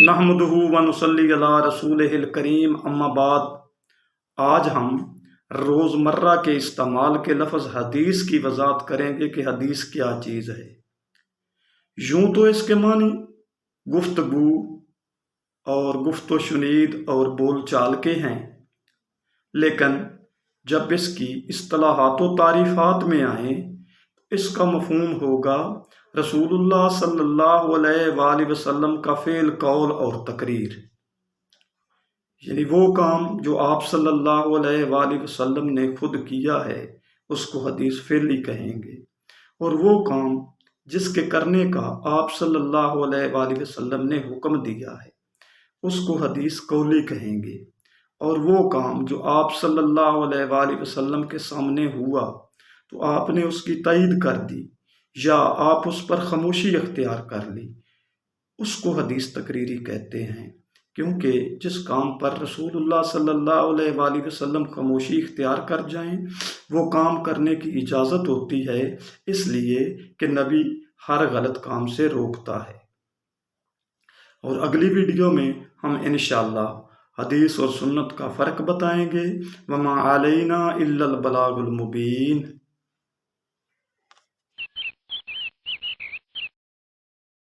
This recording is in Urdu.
نحمدہ و نصلی علی رسولہ الکریم، اما بعد۔ آج ہم روزمرہ کے استعمال کے لفظ حدیث کی وضاحت کریں گے کہ حدیث کیا چیز ہے۔ یوں تو اس کے معنی گفتگو اور گفت و شنید اور بول چال کے ہیں، لیکن جب اس کی اصطلاحات و تعریفات میں آئیں اس کا مفہوم ہوگا رسول اللہ صلی اللہ علیہ وآلہ وسلم کا فعل، قول اور تقریر، یعنی وہ کام جو آپ صلی اللہ علیہ وآلہ وسلم نے خود کیا ہے اس کو حدیث فعلی کہیں گے، اور وہ کام جس کے کرنے کا آپ صلی اللہ علیہ وآلہ وسلم نے حکم دیا ہے اس کو حدیث قولی کہیں گے، اور وہ کام جو آپ صلی اللہ علیہ وآلہ وسلم کے سامنے ہوا تو آپ نے اس کی تائید کر دی یا آپ اس پر خاموشی اختیار کر لی، اس کو حدیث تقریری کہتے ہیں، کیونکہ جس کام پر رسول اللہ صلی اللہ علیہ وآلہ وسلم خاموشی اختیار کر جائیں وہ کام کرنے کی اجازت ہوتی ہے، اس لیے کہ نبی ہر غلط کام سے روکتا ہے۔ اور اگلی ویڈیو میں ہم انشاءاللہ حدیث اور سنت کا فرق بتائیں گے۔ وما علینا الا البلاغ المبین۔